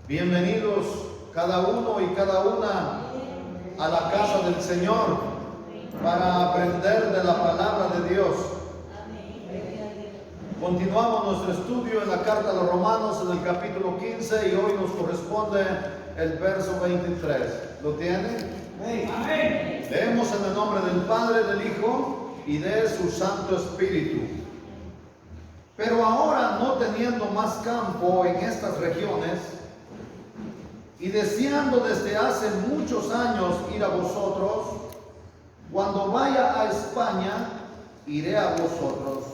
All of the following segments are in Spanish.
Bienvenidos cada uno y cada una a la casa del Señor para aprender de la palabra de Dios. Continuamos nuestro estudio en la carta a los Romanos en el capítulo 15 y hoy nos corresponde el verso 23. ¿Lo tienen? Amén. Leemos en el nombre del Padre, del Hijo y de su Santo Espíritu. Pero ahora, no teniendo más campo en estas regiones, y deseando desde hace muchos años ir a vosotros, cuando vaya a España, iré a vosotros,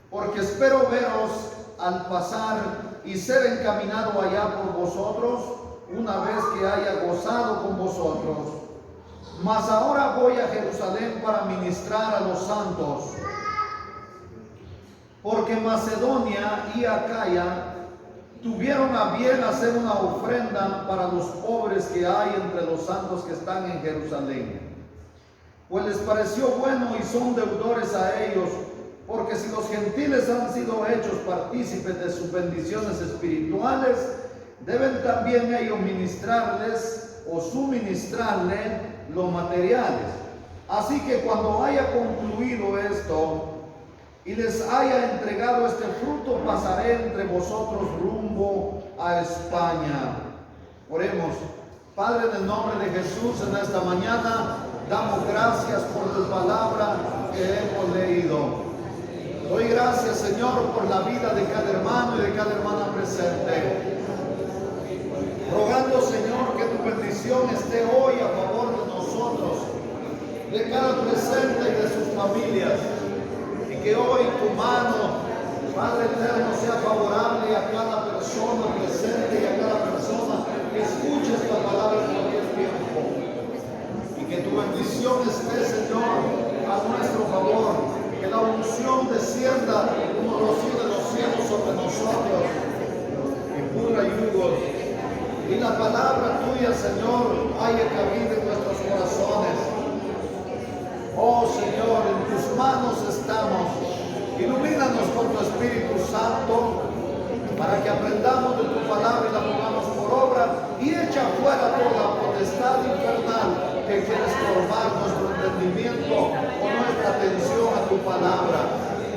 porque espero veros al pasar y ser encaminado allá por vosotros, una vez que haya gozado con vosotros. Mas ahora voy a Jerusalén para ministrar a los santos, porque Macedonia y Acaya tuvieron a bien hacer una ofrenda para los pobres que hay entre los santos que están en Jerusalén. Pues les pareció bueno y son deudores a ellos, porque si los gentiles han sido hechos partícipes de sus bendiciones espirituales, deben también ellos ministrarles o suministrarle los materiales. Así que cuando haya concluido esto y les haya entregado este fruto, pasaré entre vosotros rumbo a España. Oremos. Padre, en el nombre de Jesús, en esta mañana damos gracias por tu palabra que hemos leído. Doy gracias, Señor, por la vida de cada hermano y de cada hermana presente. Rogando, Señor, que tu bendición esté hoy a favor de nosotros, de cada presente y de sus familias. Que hoy tu mano, Padre eterno, sea favorable a cada persona presente y a cada persona que escuche esta palabra en cualquier tiempo. Y que tu bendición esté, Señor, a nuestro favor. Que la unción descienda como rocío de los cielos sobre nosotros y pudra yugos. Y la palabra tuya, Señor, haya cabida en nuestros corazones. Oh Señor, en tus manos estamos. Ilumínanos con tu Espíritu Santo para que aprendamos de tu palabra y la pongamos por obra, y echa fuera toda potestad infernal que quiere estorbar nuestro entendimiento o nuestra atención a tu palabra.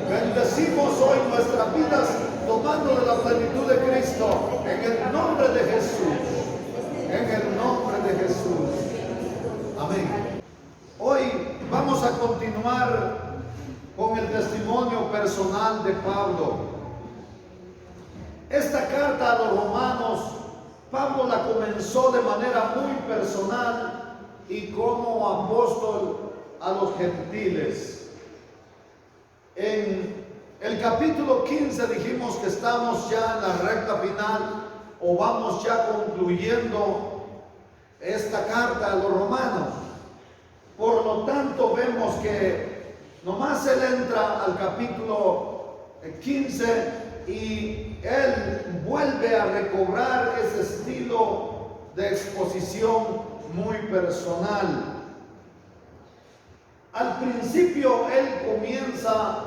Bendecimos hoy nuestras vidas tomando de la plenitud de Cristo, en el nombre de Jesús. En el nombre de Jesús. Amén. Hoy vamos a continuar con el testimonio personal de Pablo. Esta carta a los romanos, Pablo la comenzó de manera muy personal y como apóstol a los gentiles. En el capítulo 15 dijimos que estamos ya en la recta final o vamos ya concluyendo esta carta a los romanos. Por lo tanto, vemos que nomás él entra al capítulo 15 y él vuelve a recobrar ese estilo de exposición muy personal. Al principio él comienza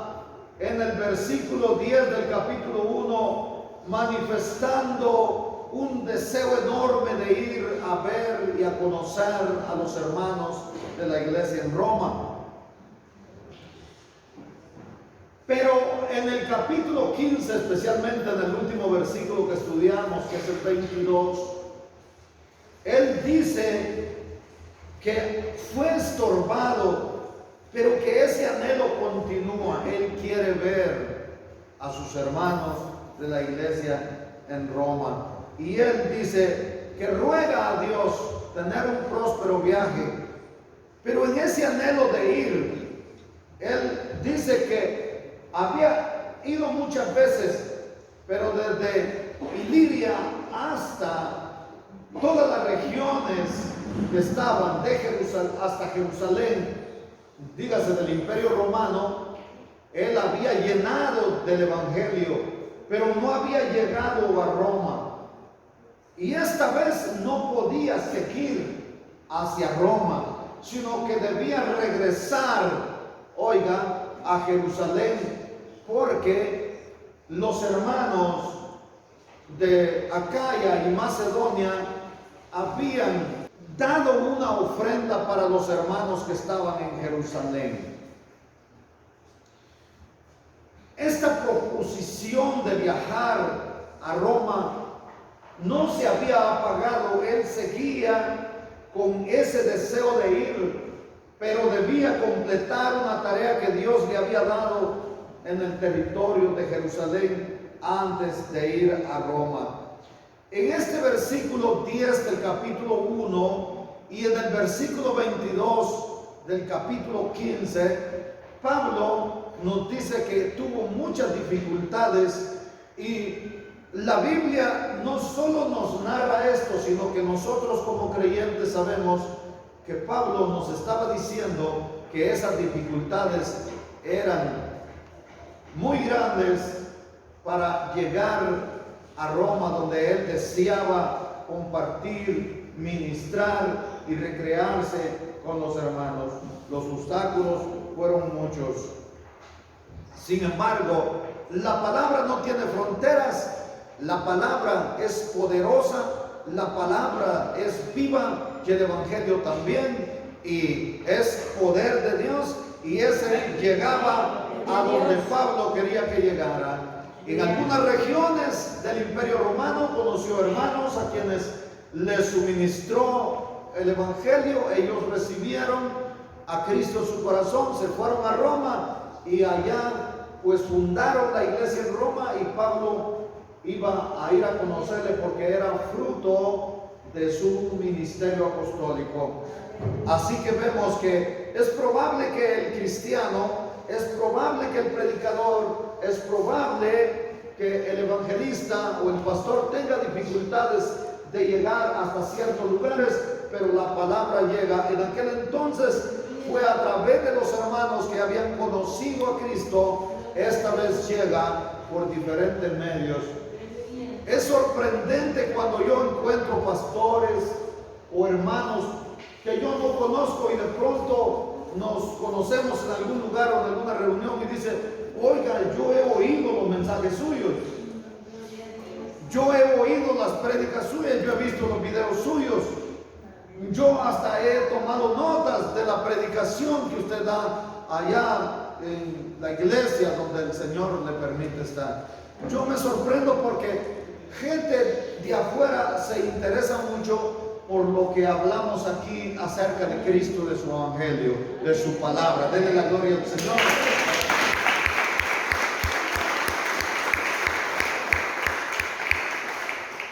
en el versículo 10 del capítulo 1 manifestando un deseo enorme de ir a ver y a conocer a los hermanos de la iglesia en Roma. Pero en el capítulo 15, especialmente en el último versículo que estudiamos, que es el 22, él dice que fue estorbado, pero que ese anhelo continúa. Él quiere ver a sus hermanos de la iglesia en Roma. Y él dice que ruega a Dios tener un próspero viaje. Pero en ese anhelo de ir, él dice que había ido muchas veces, pero desde Iliria hasta todas las regiones que estaban de Jerusalén hasta Jerusalén, dígase del Imperio Romano, él había llenado del Evangelio, pero no había llegado a Roma. Y esta vez no podía seguir hacia Roma, sino que debía regresar, oiga, a Jerusalén, porque los hermanos de Acaya y Macedonia habían dado una ofrenda para los hermanos que estaban en Jerusalén. Esta proposición de viajar a Roma no se había apagado. Él seguía con ese deseo de ir, pero debía completar una tarea que Dios le había dado en el territorio de Jerusalén antes de ir a Roma. En este versículo 10 del capítulo 1 y en el versículo 22 del capítulo 15, Pablo nos dice que tuvo muchas dificultades, y la Biblia no solo nos narra esto, sino que nosotros como creyentes sabemos que Pablo nos estaba diciendo que esas dificultades eran muy grandes para llegar a Roma, donde él deseaba compartir, ministrar y recrearse con los hermanos. Los obstáculos fueron muchos. Sin embargo, la palabra no tiene fronteras, la palabra es poderosa, la palabra es viva, y el evangelio también, y es poder de Dios, y ese llegaba a donde Pablo quería que llegara. En algunas regiones del Imperio Romano conoció hermanos a quienes les suministró el evangelio. Ellos recibieron a Cristo en su corazón, se fueron a Roma y allá pues fundaron la iglesia en Roma, y Pablo iba a ir a conocerle porque era fruto de su ministerio apostólico. Así que vemos que es probable que el cristiano, es probable que el predicador, es probable que el evangelista o el pastor tenga dificultades de llegar hasta ciertos lugares, pero la palabra llega. En aquel entonces fue a través de los hermanos que habían conocido a Cristo. Esta vez llega por diferentes medios. Es sorprendente cuando yo encuentro pastores o hermanos que yo no conozco y de pronto nos conocemos en algún lugar o en alguna reunión y dice: oiga, yo he oído los mensajes suyos, yo he oído las prédicas suyas, yo he visto los videos suyos, yo hasta he tomado notas de la predicación que usted da allá en la iglesia donde el Señor le permite estar. Yo me sorprendo porque gente de afuera se interesa mucho por lo que hablamos aquí acerca de Cristo, de su evangelio, de su palabra. Denle la gloria al Señor.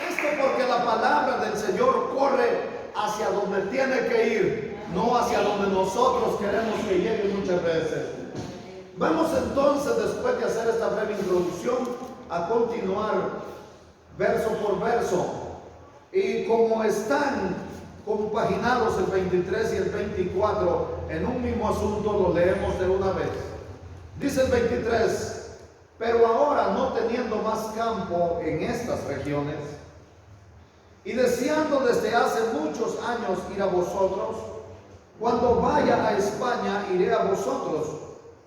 Esto porque la palabra del Señor corre hacia donde tiene que ir, no hacia donde nosotros queremos que llegue muchas veces. Vamos entonces, después de hacer esta breve introducción, a continuar verso por verso. Y como están compaginados el 23 y el 24 en un mismo asunto, lo leemos de una vez. Dice el 23: pero ahora, no teniendo más campo en estas regiones, y deseando desde hace muchos años ir a vosotros, cuando vaya a España iré a vosotros,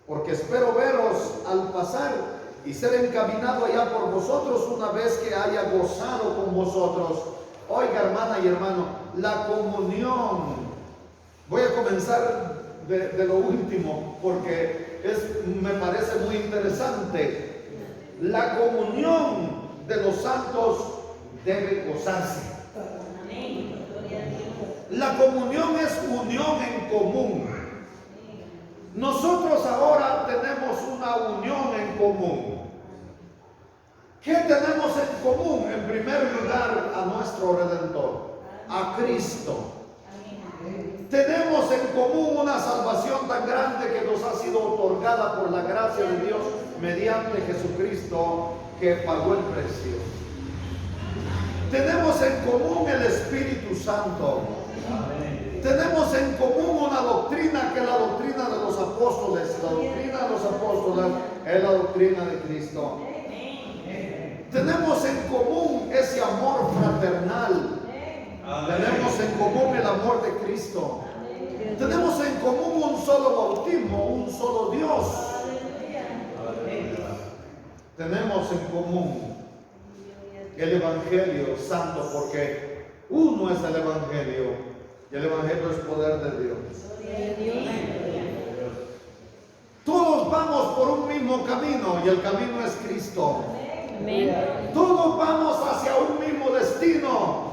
porque espero veros al pasar y ser encaminado allá por vosotros una vez que haya gozado con vosotros. Oiga, hermana y hermano, la comunión. Voy a comenzar de lo último porque me parece muy interesante. La comunión de los santos debe gozarse. La comunión es unión en común. Nosotros ahora tenemos una unión en común. ¿Qué tenemos en común? En primer lugar, a nuestro Redentor, a Cristo. Tenemos en común una salvación tan grande que nos ha sido otorgada por la gracia de Dios mediante Jesucristo, que pagó el precio. Tenemos en común el Espíritu Santo. Tenemos en común una doctrina que es la doctrina de los apóstoles. La doctrina de los apóstoles es la doctrina de Cristo. Tenemos en común ese amor fraternal. Tenemos en común el amor de Cristo. Tenemos en común un solo bautismo, un solo Dios. Tenemos en común el Evangelio santo, porque uno es el Evangelio y el Evangelio es poder de Dios. Todos vamos por un mismo camino y el camino es Cristo. Amén. Todos vamos hacia un mismo destino.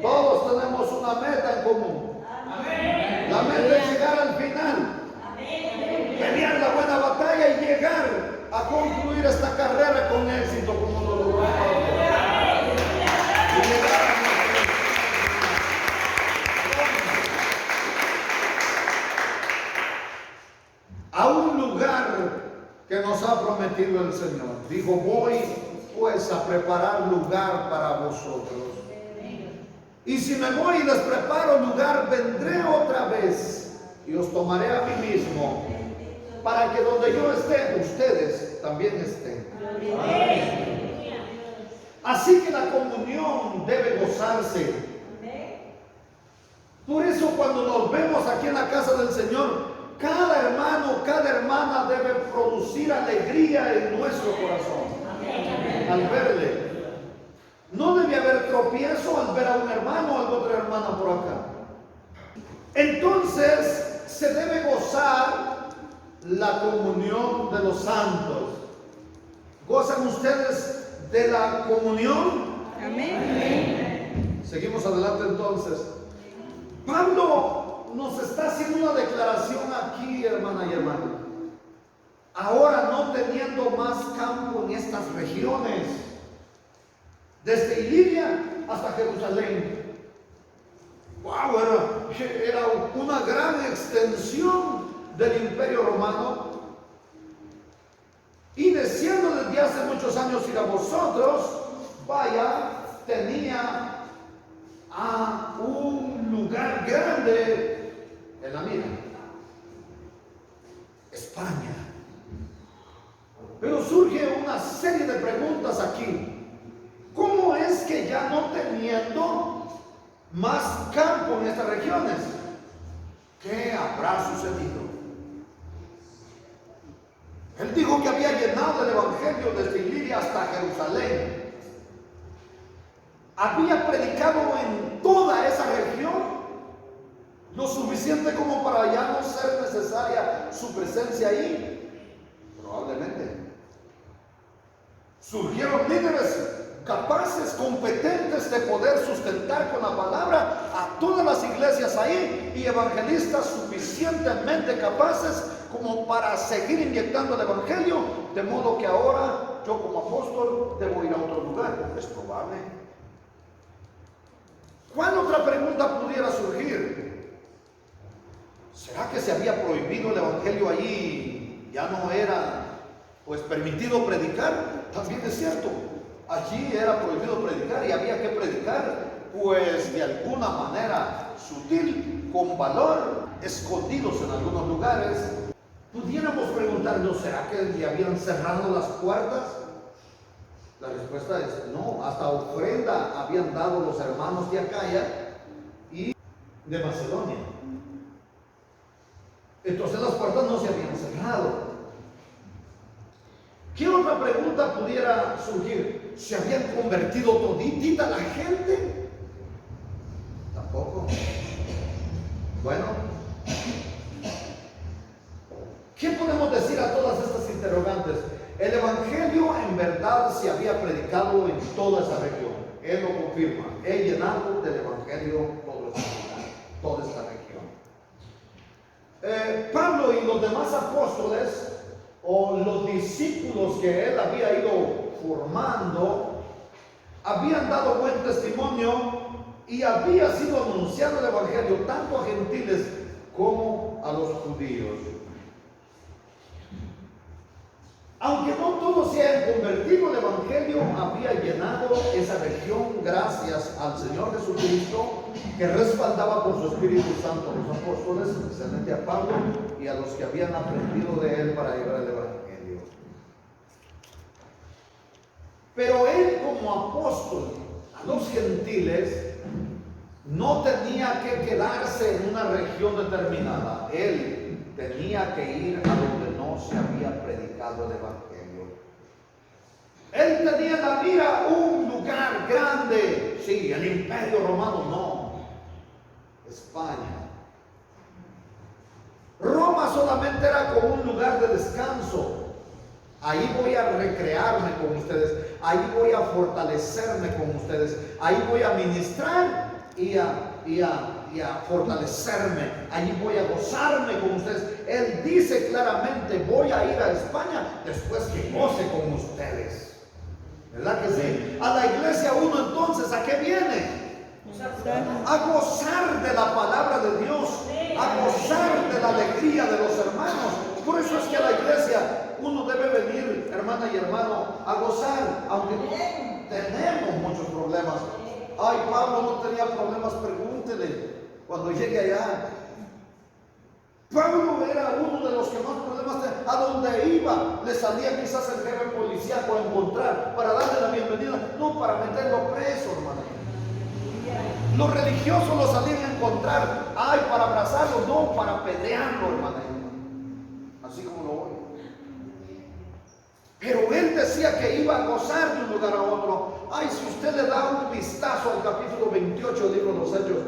Todos tenemos una meta en común. Amén. La meta es llegar al final. Amén. Pelear la buena batalla y llegar a concluir esta carrera con éxito como lo logró Pablo. Y llegar a un lugar que nos ha prometido el Señor. Dijo: voy pues a preparar lugar para vosotros. Y si me voy y les preparo lugar, vendré otra vez y os tomaré a mí mismo, para que donde yo esté, ustedes también estén. Así que la comunión debe gozarse. Por eso cuando nos vemos aquí en la casa del Señor, cada hermano, cada hermana debe producir alegría en nuestro corazón al verle. No debe haber tropiezo al ver a un hermano o a otra hermana por acá. Entonces se debe gozar la comunión de los santos. ¿Gozan ustedes de la comunión? Amén. Seguimos adelante entonces. Pablo nos está haciendo una declaración aquí, hermana y hermano. Ahora no teniendo más campo en estas regiones, desde Iliria hasta Jerusalén. Wow, era una gran extensión del Imperio Romano. Y deseando desde hace muchos años ir a vosotros, vaya, tenía a un lugar grande en la mira: España. Pero surge una serie de preguntas aquí. ¿Cómo es que ya no teniendo más campo en estas regiones, qué habrá sucedido? Él dijo que había llenado el Evangelio desde Iliria hasta Jerusalén. Había predicado en toda esa región lo suficiente como para ya no ser necesaria su presencia ahí. Probablemente surgieron líderes capaces, competentes de poder sustentar con la palabra a todas las iglesias ahí, y evangelistas suficientemente capaces como para seguir inyectando el evangelio, de modo que ahora yo como apóstol debo ir a otro lugar. Es probable. ¿Cuál otra pregunta pudiera surgir? ¿Será que se había prohibido el evangelio allí? ¿Ya no era pues permitido predicar? También es cierto. Allí era prohibido predicar y había que predicar pues de alguna manera sutil, con valor, escondidos en algunos lugares. Pudiéramos preguntarnos: ¿será que le habían cerrado las puertas? La respuesta es no. Hasta ofrenda habían dado los hermanos de Acaya y de Macedonia. Entonces las puertas no se habían cerrado. ¿Qué otra pregunta pudiera surgir? ¿Se habían convertido toditita la gente? Tampoco. Bueno, ¿qué podemos decir a todas estas interrogantes? El evangelio en verdad se había predicado en toda esa región. Él lo confirma. He llenado del evangelio toda esta región. Pablo y los demás apóstoles, o los discípulos que él había ido formando, habían dado buen testimonio y había sido anunciado el evangelio tanto a gentiles como a los judíos. Aunque no todos se hayan convertido, el evangelio había llenado esa región gracias al Señor Jesucristo, que respaldaba por su Espíritu Santo a los apóstoles, especialmente a Pablo y a los que habían aprendido de él para llevar el evangelio. Pero él, como apóstol a los gentiles, no tenía que quedarse en una región determinada. Él tenía que ir a donde no se había predicado el evangelio. Él tenía en la mira un lugar grande. Sí, el Imperio Romano no. España. Roma solamente era como un lugar de descanso. Ahí voy a recrearme con ustedes, ahí voy a fortalecerme con ustedes, ahí voy a ministrar y a fortalecerme, ahí voy a gozarme con ustedes. Él dice claramente, voy a ir a España después que goce con ustedes. ¿Verdad que sí? A la iglesia uno entonces, ¿a qué viene? A gozar de la palabra de Dios, a gozar de la alegría de los hermanos. Por eso es que a la iglesia uno debe venir, hermana y hermano, a gozar, aunque tenemos muchos problemas. Ay, Pablo no tenía problemas, pregúntele cuando llegue allá. Pablo era uno de los que más problemas tenía. A donde iba, le salía quizás el jefe policíaco a encontrar para darle la bienvenida, no para meterlo preso, hermano. Los religiosos lo salían a encontrar, ay, para abrazarlo, no, para pelearlo, hermano. Así como lo voy. Pero él decía que iba a gozar de un lugar a otro. Ay, si usted le da un vistazo al capítulo 28 del libro de los Hechos,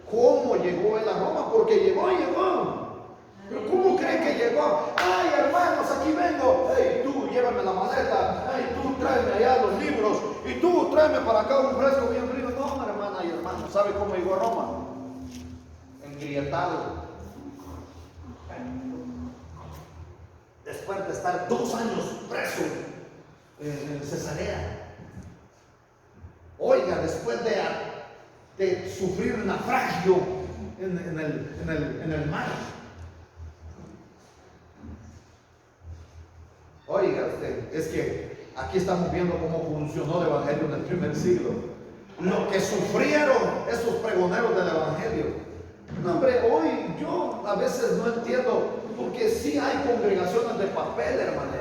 ¿cómo llegó él a Roma? Porque llegó. Pero ¿cómo cree que llegó? Ay, hermanos, aquí vengo. Hey, tú, llévame la maleta. Hey, tú, tráeme allá los libros. Y tú, tráeme para acá un fresco bien frío. No, hermana y hermano, ¿sabe cómo llegó a Roma? Engrietado. Después de estar 2 años preso en Cesarea. Oiga, después de sufrir naufragio en el mar. Oiga usted, es que aquí estamos viendo cómo funcionó el evangelio en el primer siglo. Lo que sufrieron esos pregoneros del evangelio. No, hombre, hoy yo a veces no entiendo, porque sí hay congregaciones de papel, hermano.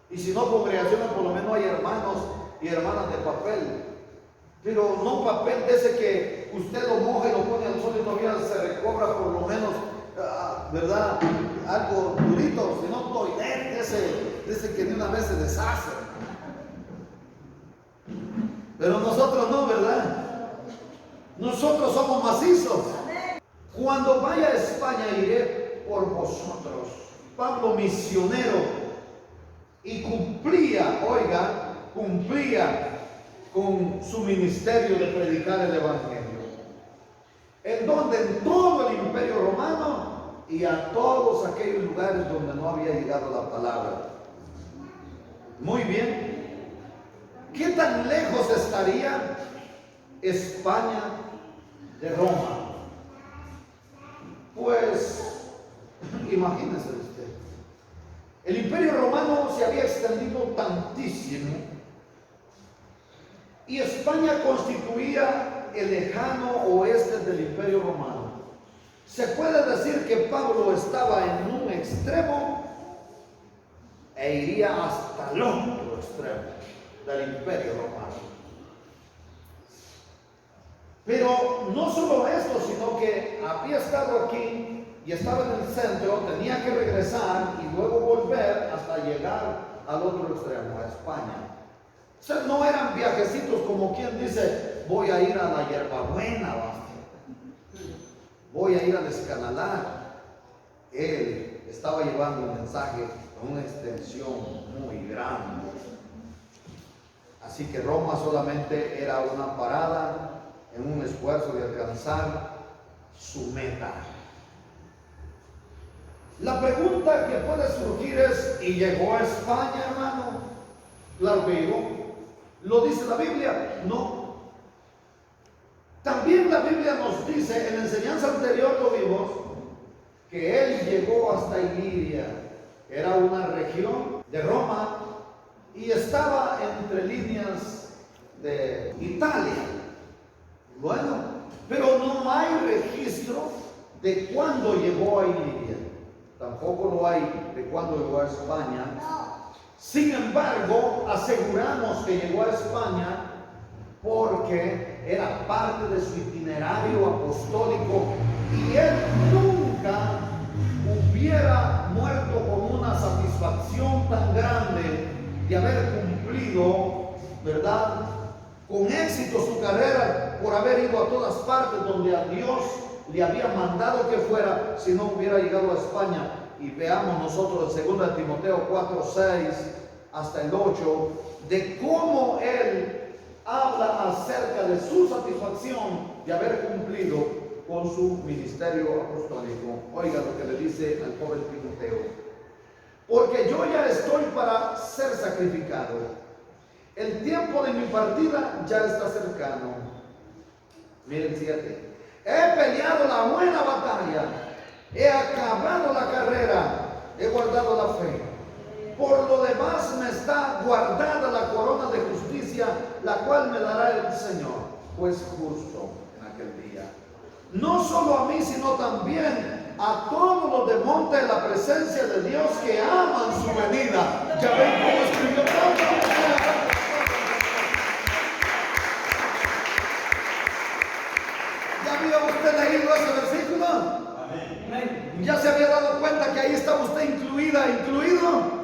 Y si no congregaciones, por lo menos hay hermanos y hermanas de papel. Pero no papel de ese que usted lo moja y lo pone al sol y todavía se recobra por lo menos, ¿verdad? Algo durito, sino toilet, de ese que de una vez se deshace. Pero nosotros no, ¿verdad? Nosotros somos macizos. Cuando vaya a España iré por vosotros. Pablo misionero, y cumplía con su ministerio de predicar el evangelio. En donde en todo el Imperio Romano y a todos aquellos lugares donde no había llegado la palabra. Muy bien. ¿Qué tan lejos estaría España de Roma? Pues, imagínese usted, el Imperio Romano se había extendido tantísimo y España constituía el lejano oeste del Imperio Romano. Se puede decir que Pablo estaba en un extremo e iría hasta el otro extremo del Imperio Romano. Pero no solo esto, sino que había estado aquí y estaba en el centro, tenía que regresar y luego volver hasta llegar al otro extremo, a España. O sea, no eran viajecitos como quien dice, voy a ir a la Hierbabuena, voy a ir a Descanalar. Él estaba llevando un mensaje con una extensión muy grande. Así que Roma solamente era una parada en un esfuerzo de alcanzar su meta. La pregunta que puede surgir es, ¿y llegó a España, hermano? Claro que llegó. ¿Lo dice la Biblia? No. También la Biblia nos dice, en la enseñanza anterior lo vimos, que él llegó hasta Iliria. Era una región de Roma y estaba entre líneas de Italia. Bueno, pero no hay registro de cuándo llegó a Iliria. Tampoco lo hay de cuándo llegó a España. Sin embargo, aseguramos que llegó a España porque era parte de su itinerario apostólico y él nunca hubiera muerto con una satisfacción tan grande de haber cumplido, ¿verdad?, con éxito su carrera por haber ido a todas partes donde a Dios le había mandado que fuera, si no hubiera llegado a España. Y veamos nosotros en 2 Timoteo 4:6 hasta el 8, de cómo él habla acerca de su satisfacción de haber cumplido con su ministerio apostólico. Oiga lo que le dice al joven Timoteo: porque yo ya estoy para ser sacrificado, el tiempo de mi partida ya está cercano. Miren 7. He peleado la buena batalla, he acabado la carrera, he guardado la fe. Por lo demás me está guardada la corona de justicia, la cual me dará el Señor, juez justo, en aquel día. No solo a mí, sino también a todos los de monte de la presencia de Dios que aman su venida. Ya ven cómo escribió Pablo. ¿Ya había usted leído ese versículo? Amén. ¿Ya se había dado cuenta que ahí estaba usted incluido?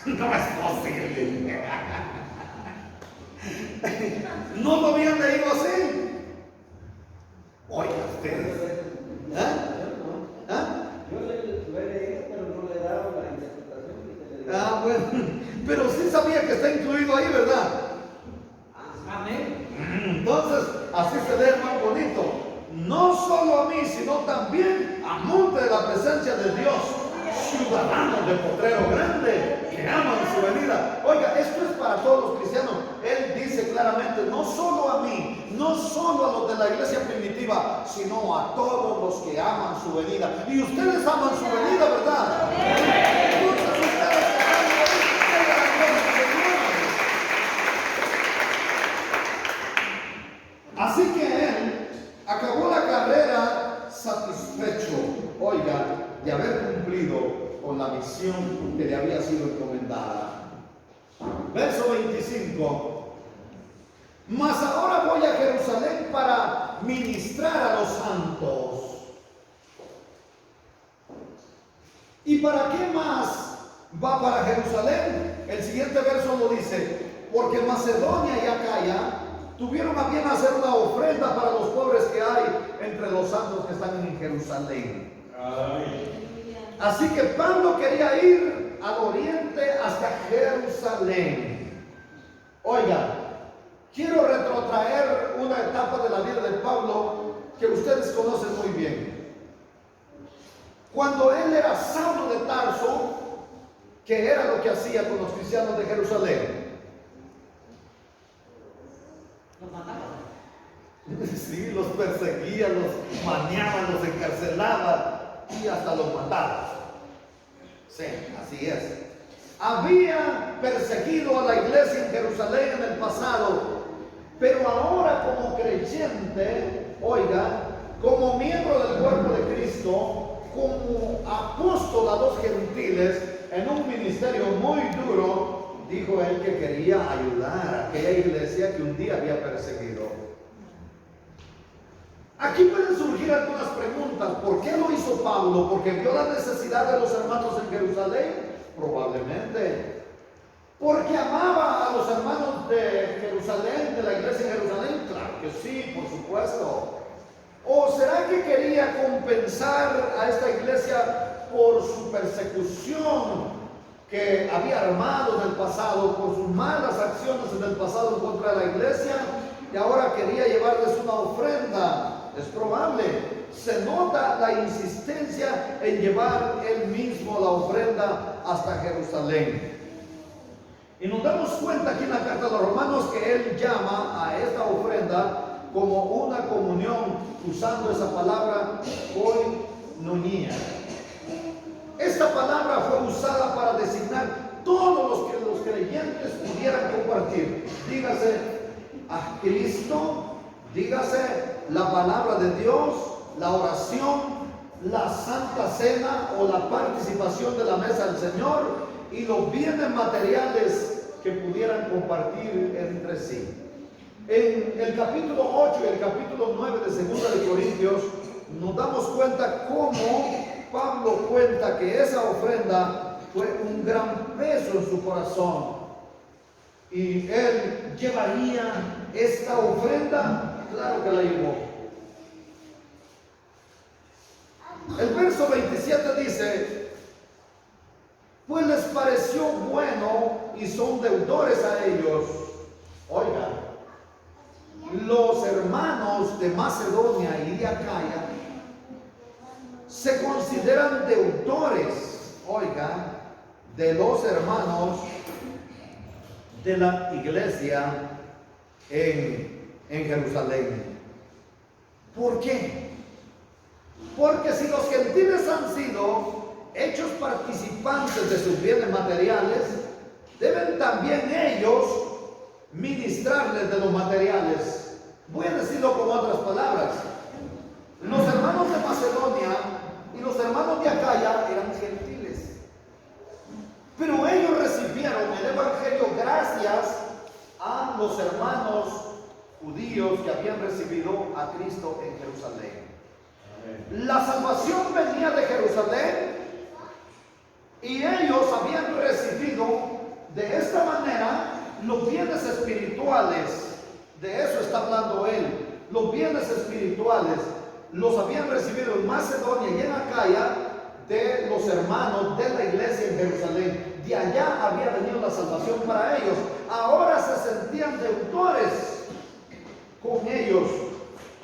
No es posible. ¿No lo habían leído así? Oiga ustedes. Yo lo he leído, pero no le he dado la interpretación. Bueno, pero sí sabía que está incluido ahí, ¿verdad? Amén. Entonces, así se ve más bonito. No solo a mí, sino también a monte de la presencia de Dios, ciudadanos del potrero grande que aman su venida. Oiga, esto es para todos los cristianos. Él dice claramente, no solo a mí, no solo a los de la iglesia primitiva, sino a todos los que aman su venida. Y ustedes aman su venida, ¿verdad? Entonces ustedes aman la gloria del Señor. Así que él acabó la carrera satisfecho, oiga, de haber cumplido con la misión que le había sido encomendada. Verso 25. Mas ahora voy a Jerusalén para ministrar a los santos. ¿Y para qué más va para Jerusalén? El siguiente verso lo dice: porque Macedonia y Acaya tuvieron a bien hacer una ofrenda para los pobres que hay entre los santos que están en Jerusalén. Amén. Así que Pablo quería ir al oriente hasta Jerusalén. Oiga, quiero retrotraer una etapa de la vida de Pablo que ustedes conocen muy bien. Cuando él era Saulo de Tarso, ¿qué era lo que hacía con los cristianos de Jerusalén? Los mataba. Sí, los perseguía, los maniaba, los encarcelaba y hasta los mataba. Sí, así es. Había perseguido a la iglesia en Jerusalén en el pasado, pero ahora como creyente, oiga, como miembro del cuerpo de Cristo, como apóstol a los gentiles, en un ministerio muy duro, dijo él que quería ayudar a aquella iglesia que un día había perseguido. Aquí pueden surgir algunas preguntas. ¿Por qué lo hizo Pablo? ¿Porque vio la necesidad de los hermanos en Jerusalén? Probablemente. ¿Porque amaba a los hermanos de Jerusalén, de la iglesia de Jerusalén? Claro que sí, por supuesto. ¿O será que quería compensar a esta iglesia por su persecución que había armado en el pasado, por sus malas acciones en el pasado contra la iglesia, y ahora quería llevarles una ofrenda? Es probable. Se nota la insistencia en llevar él mismo la ofrenda hasta Jerusalén. Y nos damos cuenta aquí en la carta de los Romanos que él llama a esta ofrenda como una comunión, usando esa palabra koinonia. Esta palabra fue usada para designar todos los que los creyentes pudieran compartir. Dígase a Cristo, dígase la palabra de Dios, la oración, la santa cena o la participación de la mesa del Señor y los bienes materiales que pudieran compartir entre sí. En el capítulo 8 y el capítulo 9 de 2 de Corintios nos damos cuenta cómo Pablo cuenta que esa ofrenda fue un gran peso en su corazón. y él llevaría esta ofrenda. Claro que la llevó. El verso 27 dice: pues les pareció bueno y son deudores a ellos. Oigan, los hermanos de Macedonia y de Acaya se consideran deudores, oigan, de los hermanos de la iglesia en Jerusalén. ¿Por qué? Porque si los gentiles han sido hechos participantes de sus bienes materiales, deben también ellos ministrarles de los materiales. Voy a decirlo con otras palabras. Los hermanos de Macedonia y los hermanos de Acaya eran gentiles, pero ellos recibieron el evangelio gracias a los hermanos judíos que habían recibido a Cristo en Jerusalén. La salvación venía de Jerusalén y ellos habían recibido de esta manera los bienes espirituales. De eso está hablando él. Los bienes espirituales los habían recibido en Macedonia y en Acaya de los hermanos de la iglesia en Jerusalén. De allá había venido la salvación para ellos. Ahora se sentían deudores con ellos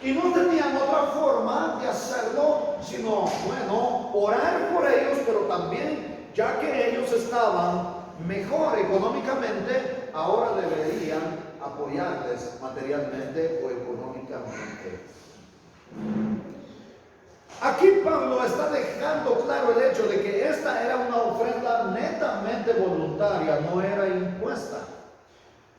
y no tenían otra forma de hacerlo sino, bueno, orar por ellos, pero también, ya que ellos estaban mejor económicamente, ahora deberían apoyarles materialmente o económicamente. Aquí Pablo está dejando claro el hecho de que esta era una ofrenda netamente voluntaria, no era impuesta.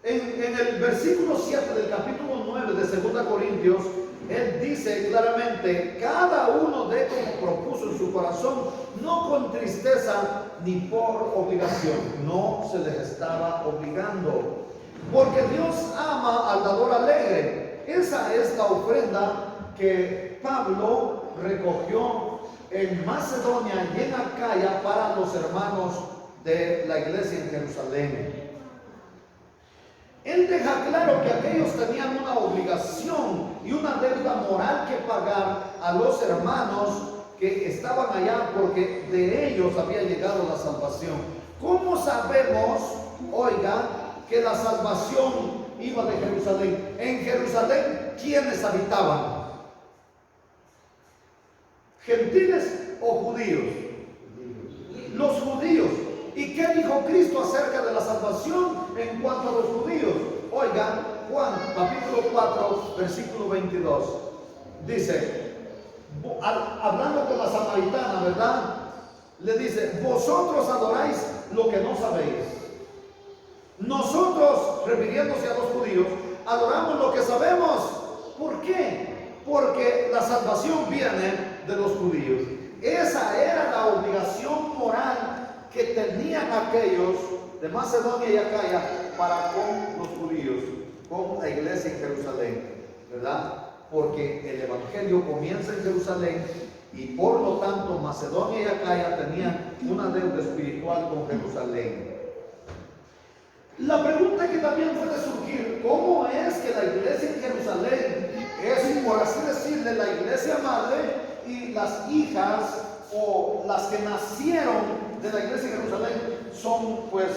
En el versículo 7 del capítulo 9 de 2 Corintios, él dice claramente: cada uno dé como propuso en su corazón, no con tristeza ni por obligación. No se les estaba obligando, porque Dios ama al dador alegre. Esa es la ofrenda que Pablo recogió en Macedonia y en Acaya para los hermanos de la iglesia en Jerusalén. Él deja claro que aquellos tenían una obligación y una deuda moral que pagar a los hermanos que estaban allá, porque de ellos había llegado la salvación. ¿Cómo sabemos, oiga, que la salvación iba de Jerusalén? En Jerusalén, ¿quiénes habitaban? ¿Gentiles o judíos? Los judíos. ¿Y qué dijo Cristo acerca de la salvación en cuanto a los judíos? Oigan, Juan capítulo 4 versículo 22 dice, hablando con la samaritana, ¿verdad? Le dice: vosotros adoráis lo que no sabéis. Nosotros, refiriéndose a los judíos, adoramos lo que sabemos. ¿Por qué? Porque la salvación viene de los judíos. Esa era la obligación moral que tenían aquellos de Macedonia y Acaya para con los judíos, con la iglesia en Jerusalén, ¿verdad? Porque el evangelio comienza en Jerusalén y por lo tanto Macedonia y Acaya tenían una deuda espiritual con Jerusalén. La pregunta que también puede surgir: ¿cómo es que la iglesia en Jerusalén es, por así decirle, la iglesia madre, y las hijas o las que nacieron de la iglesia de Jerusalén son, pues,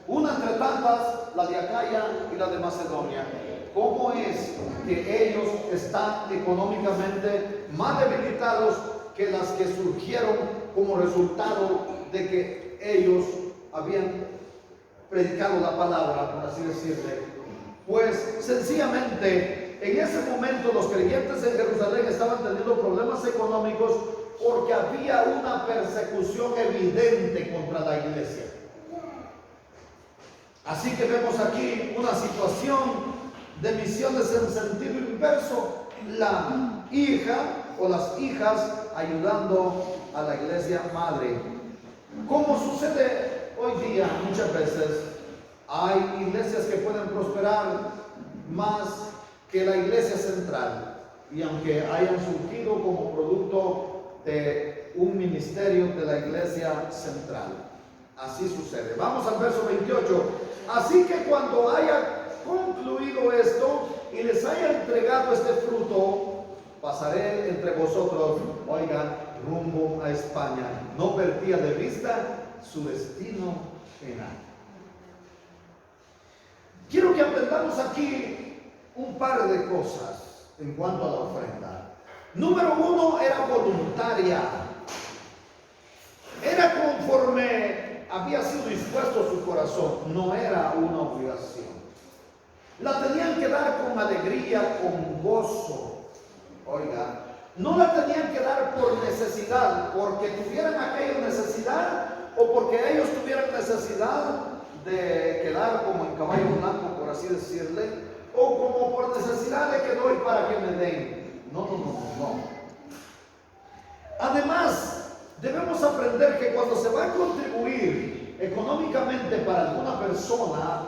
una entre tantas, la de Acaya y la de Macedonia? ¿Cómo es que ellos están económicamente más debilitados que las que surgieron como resultado de que ellos habían predicado la palabra, por así decirle? Pues sencillamente en ese momento los creyentes en Jerusalén estaban teniendo problemas económicos porque había una persecución evidente contra la iglesia. Así que vemos aquí una situación de misiones en sentido inverso: la hija o las hijas ayudando a la iglesia madre. Como sucede hoy día muchas veces, hay iglesias que pueden prosperar más que la iglesia central, y aunque hayan surgido como producto de un ministerio de la iglesia central. Así sucede. Vamos al verso 28. Así que cuando haya concluido esto y les haya entregado este fruto, pasaré entre vosotros, oigan, rumbo a España. No perdía de vista su destino final. Quiero que aprendamos aquí un par de cosas en cuanto a la ofrenda. Número uno, era voluntaria. Era conforme había sido dispuesto su corazón, no era una obligación. La tenían que dar con alegría, con gozo. Oiga, no la tenían que dar por necesidad, porque tuvieran aquella necesidad o porque ellos tuvieran necesidad de quedar como en caballo blanco, por así decirle, o como por necesidad de que doy para que me den. No. Además, debemos aprender que cuando se va a contribuir económicamente para alguna persona,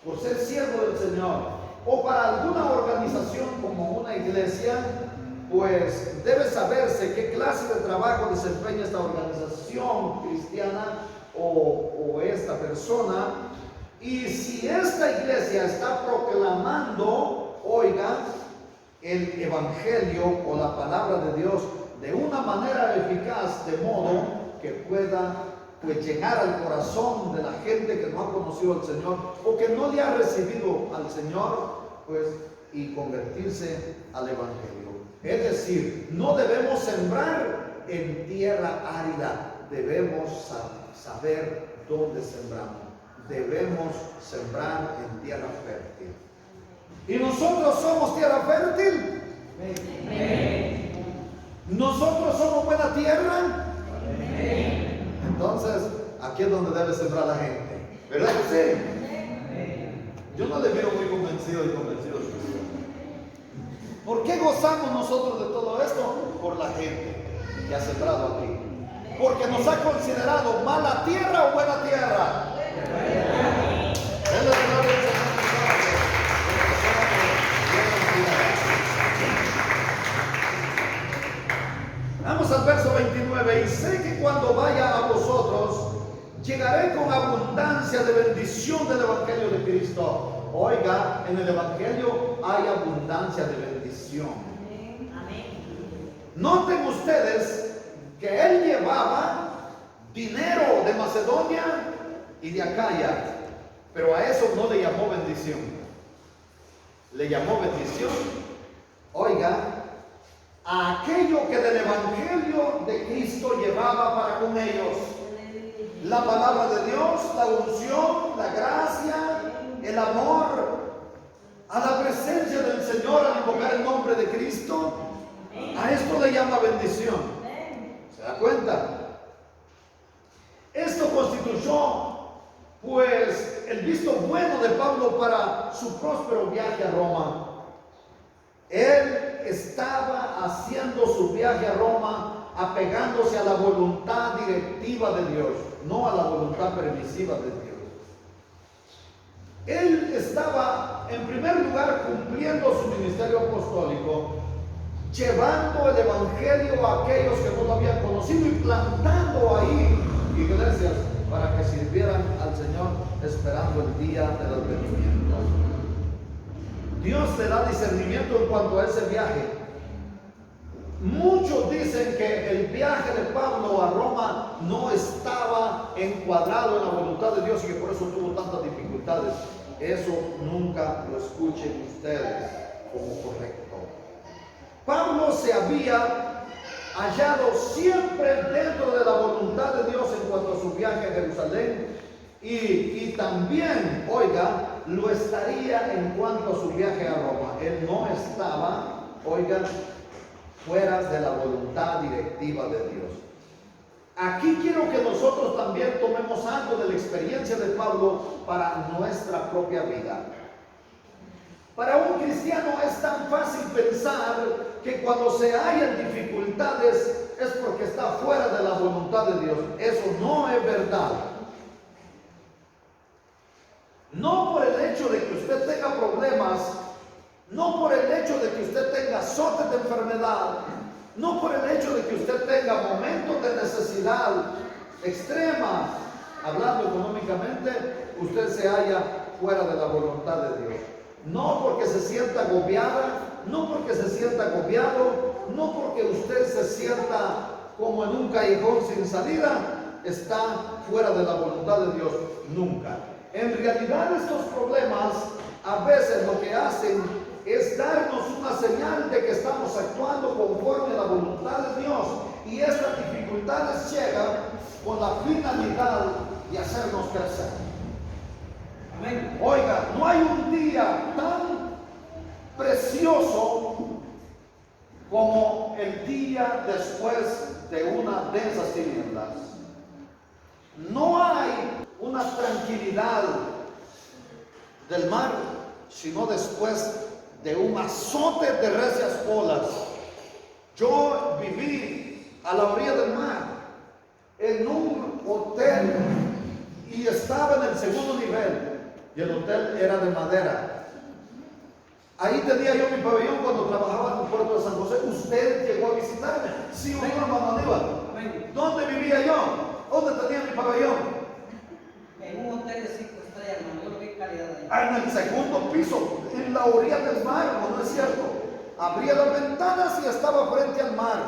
por ser siervo del Señor, o para alguna organización como una iglesia, pues debe saberse qué clase de trabajo desempeña esta organización cristiana o esta persona, y si esta iglesia está proclamando, oigan, el evangelio o la palabra de Dios de una manera eficaz, de modo que pueda pues llegar al corazón de la gente que no ha conocido al Señor o que no le ha recibido al Señor, pues, y convertirse al evangelio. Es decir, no debemos sembrar en tierra árida, debemos saber dónde sembramos, debemos sembrar en tierra fértil. ¿Y nosotros somos tierra fértil? Amén. ¿Nosotros somos buena tierra? Amén. Entonces, aquí es donde debe sembrar la gente, ¿verdad que sí? Amén. Yo no le miro muy convencido y convencido. ¿Por qué gozamos nosotros de todo esto? Por la gente que ha sembrado aquí. Porque nos ha considerado mala tierra o buena tierra. Vamos al verso 29. Y sé que cuando vaya a vosotros, llegaré con abundancia de bendición del evangelio de Cristo. Oiga, en el evangelio hay abundancia de bendición. Noten ustedes que él llevaba dinero de Macedonia y de Acaya, pero a eso no le llamó bendición. Le llamó bendición, oiga, a aquello que del evangelio de Cristo llevaba para con ellos. La palabra de Dios, la unción, la gracia, el amor, a la presencia del Señor al invocar el nombre de Cristo. A esto le llama bendición. ¿Se da cuenta? Esto constituyó pues el visto bueno de Pablo para su próspero viaje a Roma. Él estaba haciendo su viaje a Roma apegándose a la voluntad directiva de Dios, no a la voluntad permisiva de Dios. Él estaba en primer lugar cumpliendo su ministerio apostólico, llevando el evangelio a aquellos que no lo habían conocido y plantando ahí iglesias para que sirvieran al Señor esperando el día del advenimiento. Dios le da discernimiento en cuanto a ese viaje. Muchos dicen que el viaje de Pablo a Roma no estaba encuadrado en la voluntad de Dios y que por eso tuvo tantas dificultades. Eso nunca lo escuchen ustedes como correcto. Pablo se había hallado siempre dentro de la voluntad de Dios en cuanto a su viaje a Jerusalén y también, oiga, lo estaría en cuanto a su viaje a Roma. Él no estaba, oiga, fuera de la voluntad directiva de Dios. Aquí quiero que nosotros también tomemos algo de la experiencia de Pablo para nuestra propia vida. Para un cristiano es tan fácil pensar que cuando se hallan dificultades es porque está fuera de la voluntad de Dios. Eso no es verdad. No por el hecho de que usted tenga problemas, no por el hecho de que usted tenga azotes de enfermedad, no por el hecho de que usted tenga momentos de necesidad extrema, hablando económicamente, usted se halla fuera de la voluntad de Dios. No porque se sienta agobiada, no porque se sienta agobiado, no porque usted se sienta como en un callejón sin salida, está fuera de la voluntad de Dios. Nunca. En realidad estos problemas a veces lo que hacen es darnos una señal de que estamos actuando conforme a la voluntad de Dios. Y estas dificultades llegan con la finalidad de hacernos crecer. Amén. Oiga, no hay un día tan precioso como el día después de una de esas tinieblas. No hay una tranquilidad del mar, sino después de un azote de recias olas. Yo viví a la orilla del mar, en un hotel, y estaba en el segundo nivel, y el hotel era de madera. Ahí tenía yo mi pabellón cuando trabajaba en el puerto de San José. Usted llegó a visitarme, ¿sí o no, hermano Aníbal? ¿Dónde vivía yo? ¿Dónde tenía mi pabellón? En un hotel de 5 estrellas, hermano. Yo lo vi calidad ahí. En el segundo piso, en la orilla del mar, ¿no es cierto? Abría las ventanas y estaba frente al mar.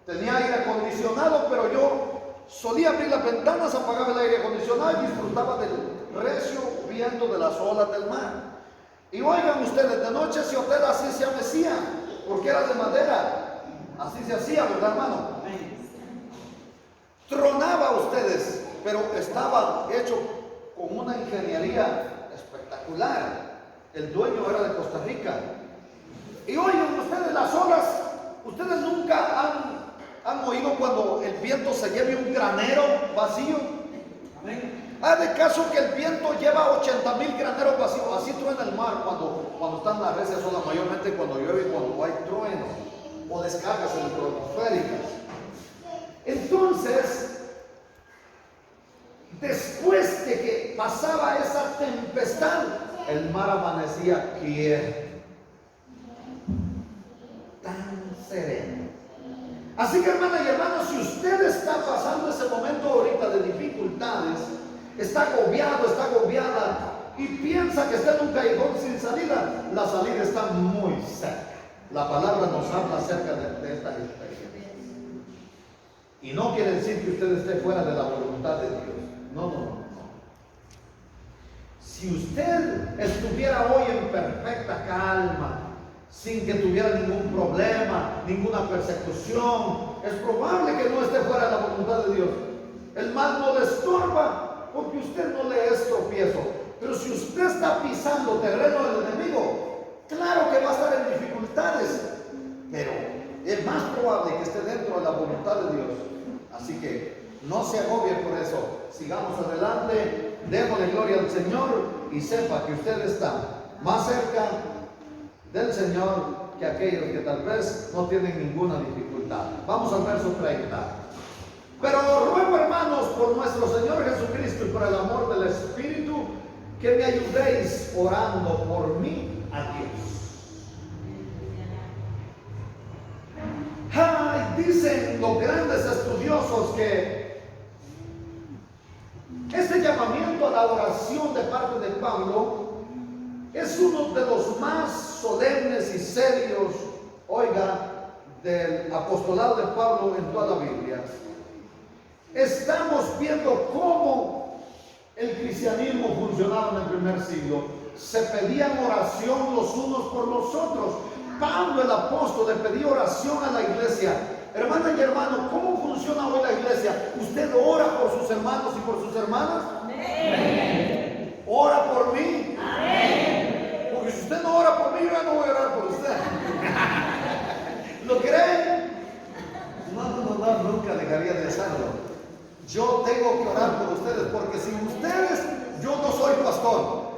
Tenía aire acondicionado, pero yo solía abrir las ventanas, apagaba el aire acondicionado y disfrutaba del recio viento de las olas del mar. Y oigan ustedes, de noche ese hotel así se amecía, porque era de madera. Así se hacía, ¿verdad, hermano? Tronaba ustedes, pero estaba hecho con una ingeniería espectacular. El dueño era de Costa Rica. Y oigan ustedes las olas, ustedes nunca han oído cuando el viento se lleve un granero vacío. Amén. Haz de caso que el viento lleva 80,000 graneros vacíos. Así truena el mar cuando están las recias olas, mayormente cuando llueve y cuando hay trueno o descargas electrosféricas. Entonces, después de que pasaba esa tempestad, el mar amanecía quieto, tan sereno. Así que, hermanas y hermanos, si usted está pasando ese momento ahorita de dificultades, está agobiado, está agobiada y piensa que está en un callejón sin salida, la salida está muy cerca. La palabra nos habla acerca de estas experiencias. Y no quiere decir que usted esté fuera de la voluntad de Dios. No, no, no. Si usted estuviera hoy en perfecta calma, sin que tuviera ningún problema, ninguna persecución, es probable que no esté fuera de la voluntad de Dios. El mal no le estorba, porque usted no le es tropiezo. Pero si usted está pisando terreno del enemigo, claro que va a estar en dificultades, pero es más probable que esté dentro de la voluntad de Dios. Así que no se agobie por eso. Sigamos adelante, démosle gloria al Señor y sepa que usted está más cerca del Señor que aquellos que tal vez no tienen ninguna dificultad. Vamos al verso 30. Pero ruego, hermanos, por nuestro Señor Jesucristo y por el amor del Espíritu, que me ayudéis orando por mí a Dios. Ay, dicen los grandes estudiosos que este llamamiento a la oración de parte de Pablo es uno de los más solemnes y serios, oiga, del apostolado de Pablo en toda la Biblia. Estamos viendo cómo el cristianismo funcionaba en el primer siglo. Se pedían oración los unos por los otros. Pablo el apóstol le pedía oración a la iglesia. Hermanas y hermanos, ¿cómo funciona hoy la iglesia? ¿Usted ora por sus hermanos y por sus hermanas? Amén. ¿Ora por mí? Amén. Porque si usted no ora por mí, yo ya no voy a orar por usted. ¿Lo creen? No, nunca dejaría de hacerlo. Yo tengo que orar por ustedes, porque sin ustedes yo no soy pastor.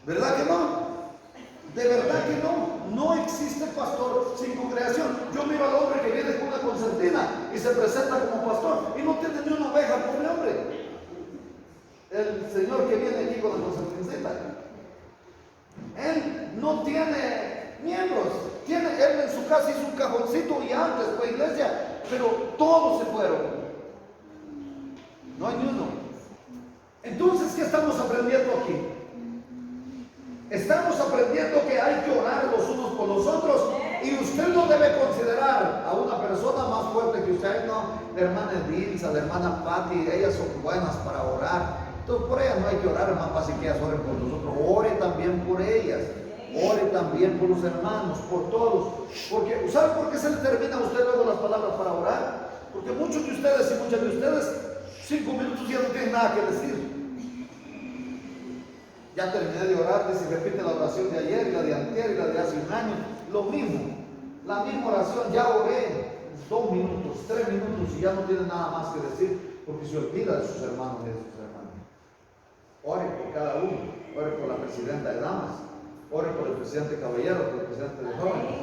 ¿Verdad que no? De verdad que no. No existe pastor sin congregación. Yo miro al hombre que viene con una concertina y se presenta como pastor y no tiene ni una oveja, pobre hombre. El señor que viene aquí con la concertincita, él no tiene miembros. Él en su casa hizo un cajoncito y antes fue iglesia, pero todos se fueron. No hay ni uno. Entonces, ¿qué estamos aprendiendo aquí? Estamos aprendiendo que hay que orar los unos por los otros, y usted no debe considerar a una persona más fuerte que usted. No, la hermana Dilsa, la hermana Patti, ellas son buenas para orar. Entonces por ellas no hay que orar, es más fácil que ellas oren por nosotros. Ore también por ellas, ore también por los hermanos, por todos. Porque, ¿sabe por qué se le termina a usted luego las palabras para orar? Porque muchos de ustedes y muchas de ustedes, 5 minutos ya no tienen nada que decir. Ya terminé de orar, y se repite la oración de ayer, y la de antier, y la de hace un año. Lo mismo, la misma oración, ya oré 2 minutos, 3 minutos, y ya no tiene nada más que decir, porque se olvida de sus hermanos y de sus hermanas. Ore por cada uno, ore por la presidenta de damas, ore por el presidente caballero, por el presidente de jóvenes.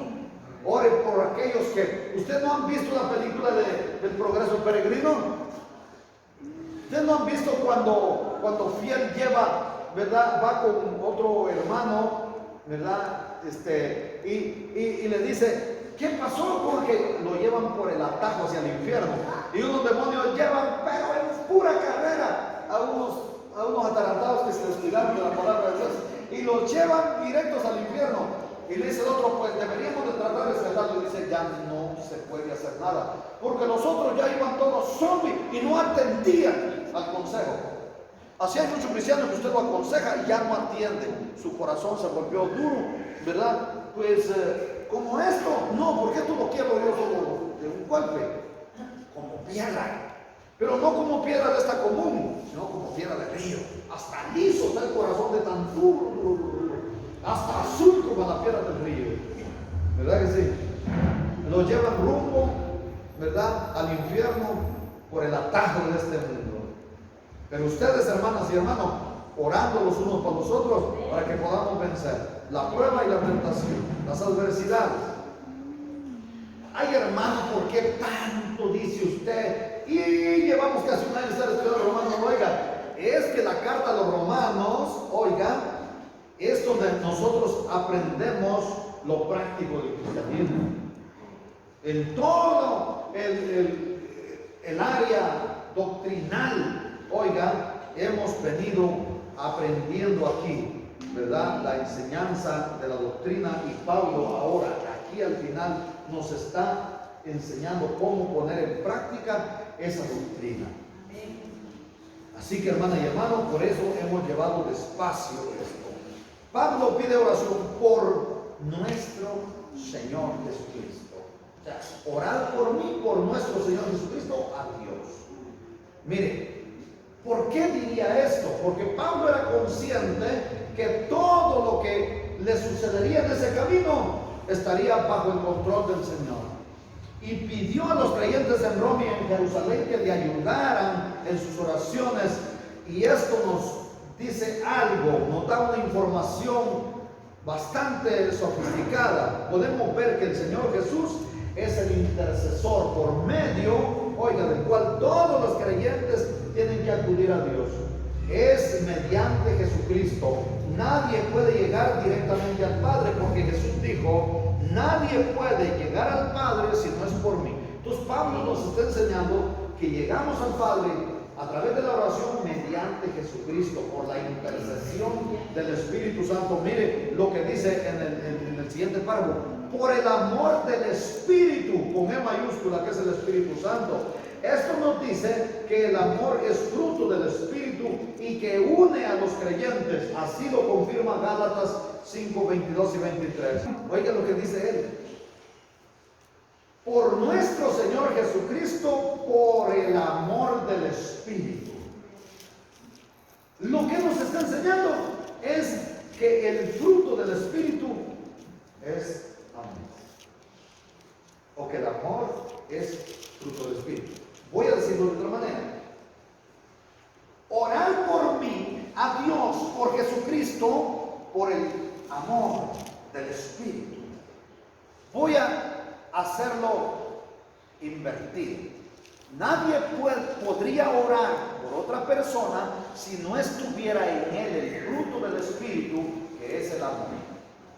Ore por aquellos que, ¿ustedes no han visto la película del Progreso Peregrino? ¿Ustedes no han visto cuando Fiel lleva, ¿verdad? Va con otro hermano, ¿verdad? Y le dice, ¿qué pasó? Porque lo llevan por el atajo hacia el infierno. Y unos demonios llevan, pero en pura carrera, a unos atarantados que se descuidaron de la palabra de Dios, y los llevan directos al infierno. Y le dice el otro, pues deberíamos de tratar de rescatarlo. Y dice, ya no se puede hacer nada, porque los otros ya iban todos zombies y no atendían al consejo. Así hay muchos cristianos que usted lo aconseja y ya no atiende. Su corazón se volvió duro, ¿verdad? Pues como esto, no, ¿por qué tú lo quiero yo solo de un golpe? Como piedra, pero no como piedra de esta común, sino como piedra de río. Hasta liso está el corazón de tan duro. Hasta azul como la piedra del río, ¿verdad que sí? Lo llevan rumbo, ¿verdad?, al infierno por el atajo de este mundo. Pero ustedes, hermanas y hermanos, orando los unos por los otros para que podamos vencer la prueba y la tentación, las adversidades. Ay, hermano, ¿por qué tanto dice usted? Y llevamos casi un año de estar estudiando Romanos. Oiga, es que la carta a los Romanos, oiga, es donde nosotros aprendemos lo práctico del cristianismo. En todo el área doctrinal, oiga, hemos venido aprendiendo aquí, ¿verdad?, la enseñanza de la doctrina, y Pablo ahora, aquí al final, nos está enseñando cómo poner en práctica esa doctrina. Así que, hermana y hermano, por eso hemos llevado despacio esto. Pablo pide oración por nuestro Señor Jesucristo. O sea, orad por mí, por nuestro Señor Jesucristo, a Dios. Mire, ¿por qué diría esto? Porque Pablo era consciente que todo lo que le sucedería en ese camino estaría bajo el control del Señor. Y pidió a los creyentes en Roma y en Jerusalén que le ayudaran en sus oraciones. Y esto nos dice algo, nos da una información bastante sofisticada. Podemos ver que el Señor Jesús es el intercesor por medio, oiga, del cual todos los creyentes tienen que acudir a Dios. Es mediante Jesucristo. Nadie puede llegar directamente al Padre, porque Jesús dijo, nadie puede llegar al Padre si no es por mí. Entonces Pablo nos está enseñando que llegamos al Padre a través de la oración mediante Jesucristo, por la intercesión del Espíritu Santo. Mire lo que dice en el siguiente párrafo: por el amor del Espíritu, con E mayúscula, que es el Espíritu Santo. Esto nos dice que el amor es fruto del Espíritu y que une a los creyentes. Así lo confirma Gálatas 5, 22 y 23. Oiga lo que dice él: por nuestro Señor Jesucristo, por el amor del Espíritu. Lo que nos está enseñando es que el fruto del Espíritu es amor, o que el amor es fruto del Espíritu. Voy a decirlo de otra manera: orar por mí a Dios, por Jesucristo, por el amor del Espíritu. Voy a hacerlo invertido. Nadie podría orar por otra persona si no estuviera en él el fruto del Espíritu, que es el amor.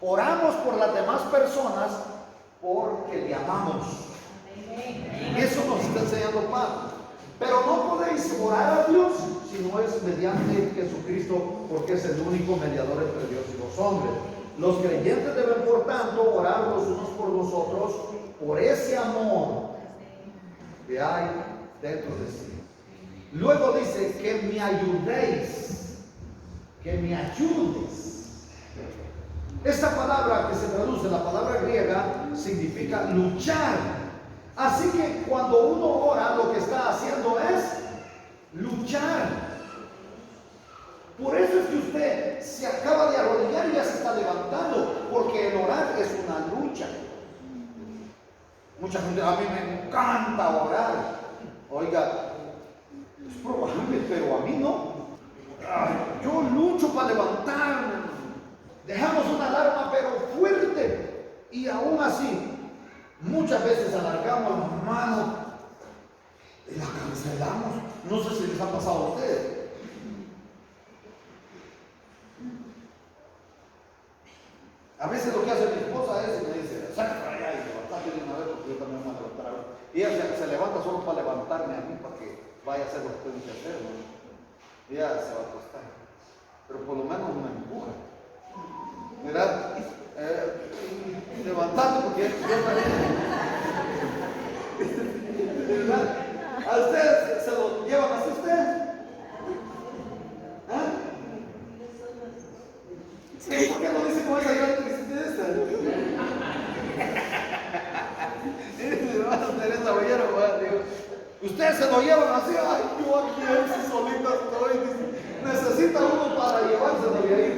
Oramos por las demás personas porque le amamos. Eso nos está enseñando Pablo. Pero no podéis orar a Dios si no es mediante Jesucristo, porque es el único mediador entre Dios y los hombres. Los creyentes deben, por tanto, orar los unos por los otros por ese amor que hay dentro de sí. Luego dice que me ayudéis, que me ayudes. Esta palabra que se traduce, la palabra griega, significa luchar. Así que cuando uno ora, lo que está haciendo es luchar. Por eso es que usted se acaba de arrodillar y ya se está levantando, porque el orar es una lucha. Mucha gente, a mí me encanta orar. Oiga, es probable, pero a mí no. Yo lucho para levantarme. Dejamos una alarma, pero fuerte. Y aún así, muchas veces alargamos las manos y la cancelamos. No sé si les ha pasado a ustedes. A veces lo que hace mi esposa es que me dice, saca para allá y levantate de una vez porque yo también me voy a levantar. Y ella se levanta solo para levantarme a mí para que vaya a hacer lo que tengo que hacer, ¿no? Y ella se va a acostar. Pero por lo menos me empuja. ¿Verdad? Levantate porque yo también. ¿Verdad? ¿A ustedes se lo llevan así ustedes? ¿Ah? Sí, ¿por qué no dice con esa gran tristeza? Teresa Bollero, ustedes se lo llevan así, ay, yo aquí así solita estoy, necesita uno para llevárselo de ahí,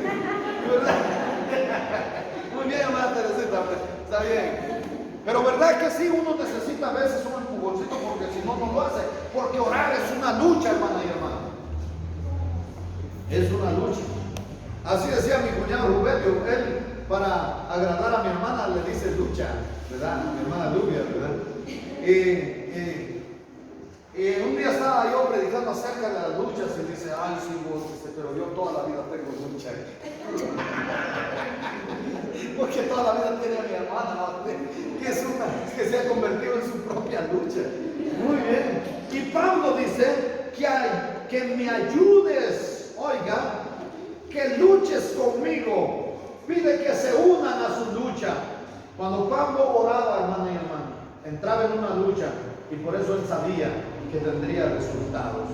¿verdad? Muy bien, hermana Teresita, está bien. Pero verdad que sí, uno necesita a veces un empujoncito porque si no, no lo hace. Porque orar es una lucha, hermana y hermano. Es una lucha. Así decía mi cuñado Rubelio, él para agradar a mi hermana le dice lucha, ¿verdad? Mi hermana Lubia, ¿verdad? Y un día estaba yo predicando acerca de las luchas y dice, ay sí, vos, pero yo toda la vida tengo lucha. Porque toda la vida tiene a mi hermana, ¿no? que se ha convertido en su propia lucha. Muy bien. Y Pablo dice que me ayudes, oiga, que luches conmigo. Pide que se unan a su lucha. Cuando Pablo oraba, hermana y hermano, entraba en una lucha y por eso él sabía que tendría resultados.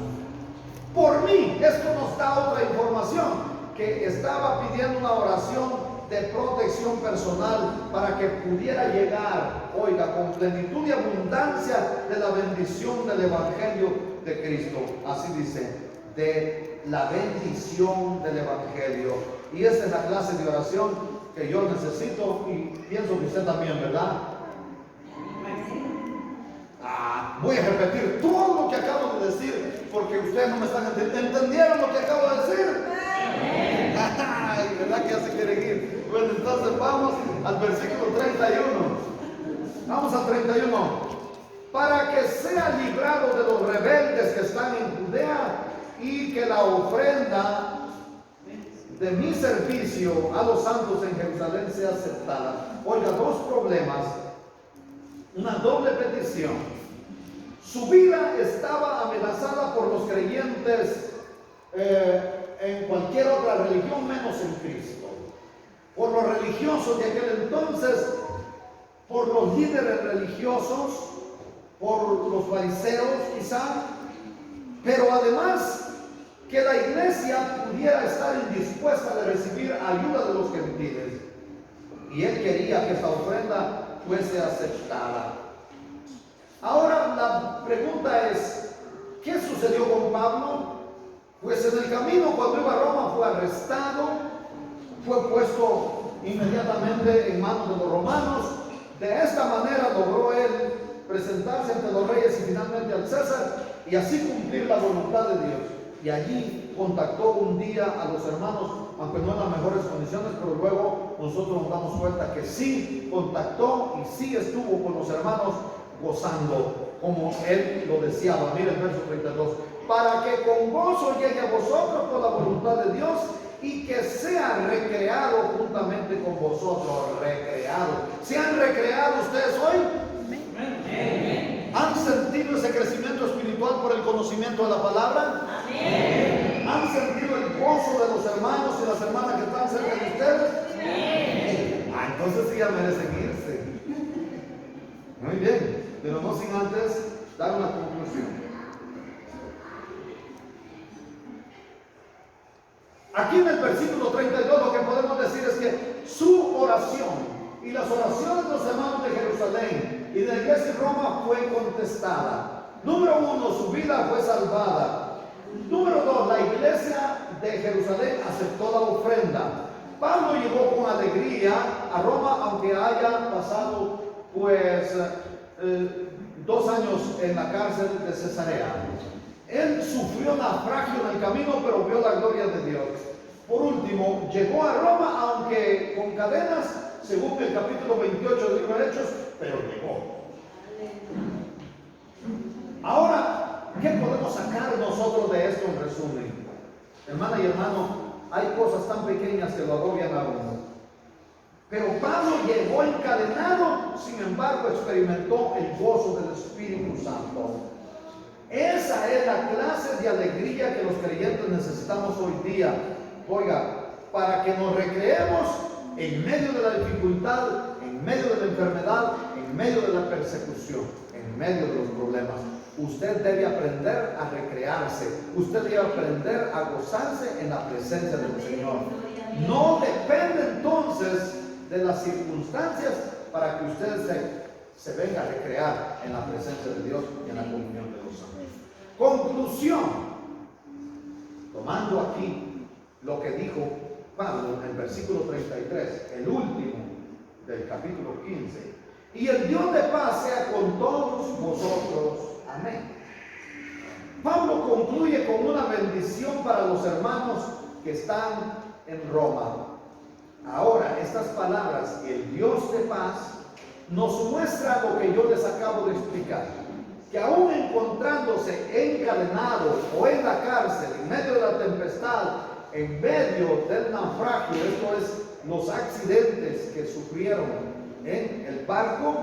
Por mí, esto nos da otra información, que estaba pidiendo una oración de protección personal para que pudiera llegar, oiga, con plenitud y abundancia de la bendición del Evangelio de Cristo. Así dice, de la bendición del Evangelio. Y esa es la clase de oración que yo necesito y pienso que usted también, ¿verdad? Voy a repetir todo lo que acabo de decir porque ustedes no me están entendiendo. ¿Entendieron lo que acabo de decir? Ay, ¿verdad que ya se quieren ir? Bueno, entonces vamos al versículo 31. Vamos al 31. Para que sea librado de los rebeldes que están en Judea y que la ofrenda de mi servicio a los santos en Jerusalén sea aceptada. Oiga, dos problemas, una doble petición. Su vida estaba amenazada por los creyentes en cualquier otra religión menos en Cristo. Por los religiosos de aquel entonces, por los líderes religiosos, por los fariseos quizá, pero además que la iglesia pudiera estar indispuesta de recibir ayuda de los gentiles. Y él quería que esta ofrenda fuese aceptada. Ahora la pregunta es, ¿qué sucedió con Pablo? Pues en el camino cuando iba a Roma fue arrestado, fue puesto inmediatamente en manos de los romanos. De esta manera logró él presentarse ante los reyes y finalmente al César y así cumplir la voluntad de Dios. Y allí contactó un día a los hermanos, aunque no en las mejores condiciones, pero luego nosotros nos damos cuenta que sí contactó y sí estuvo con los hermanos gozando, como él lo deseaba. Mira el verso 32. Para que con gozo llegue a vosotros por la voluntad de Dios y que sea recreado juntamente con vosotros. Recreado. ¿Se han recreado ustedes hoy? ¿Han sentido ese crecimiento espiritual edificado por el conocimiento de la palabra? Amén. ¿Han sentido el gozo de los hermanos y las hermanas que están cerca de ustedes? Amén. Entonces sí ya merecen irse. Muy bien, pero no sin antes dar una conclusión. Aquí en el versículo 32 lo que podemos decir es que su oración y las oraciones de los hermanos de Jerusalén y de la iglesia en Roma fue contestada. Número 1, su vida fue salvada. Número 2, la iglesia de Jerusalén aceptó la ofrenda. Pablo llegó con alegría a Roma, aunque haya pasado pues 2 años en la cárcel de Cesarea. Él sufrió naufragio en el camino, pero vio la gloria de Dios. Por último, llegó a Roma, aunque con cadenas, según el capítulo 28 del libro de Hechos, pero llegó. Ahora, ¿qué podemos sacar nosotros de esto en resumen? Hermana y hermano, hay cosas tan pequeñas que lo agobian a uno. Pero Pablo llegó encadenado, sin embargo experimentó el gozo del Espíritu Santo. Esa es la clase de alegría que los creyentes necesitamos hoy día. Oiga, para que nos recreemos en medio de la dificultad, en medio de la enfermedad, en medio de la persecución, en medio de los problemas. Usted debe aprender a recrearse. Usted debe aprender a gozarse en la presencia del Señor. No depende entonces de las circunstancias para que usted se venga a recrear en la presencia de Dios y en la comunión de los santos. Conclusión, tomando aquí lo que dijo Pablo en el versículo 33, el último del capítulo 15. Y el Dios de paz sea con todos vosotros. Amén. Pablo concluye con una bendición para los hermanos que están en Roma. Ahora, estas palabras, el Dios de paz, nos muestra lo que yo les acabo de explicar. Que aún encontrándose encadenado o en la cárcel, en medio de la tempestad, en medio del naufragio, esto es, los accidentes que sufrieron en el barco,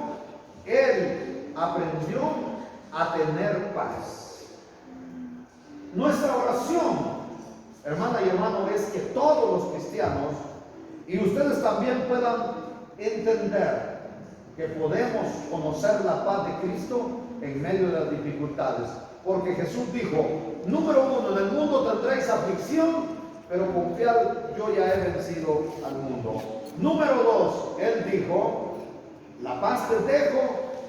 él aprendió a tener paz. Nuestra oración, hermana y hermano, es que todos los cristianos y ustedes también puedan entender que podemos conocer la paz de Cristo en medio de las dificultades. Porque Jesús dijo, número 1, en el mundo tendréis aflicción, pero confiad, yo ya he vencido al mundo. Número 2, Él dijo, la paz te dejo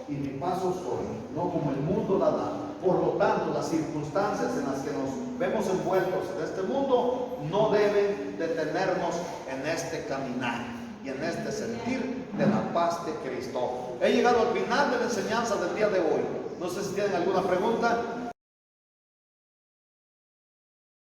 y mi paz os doy, no como el mundo la da. Por lo tanto, las circunstancias en las que nos vemos envueltos en este mundo no deben detenernos en este caminar y en este sentir de la paz de Cristo. He llegado al final de la enseñanza del día de hoy. No sé si tienen alguna pregunta.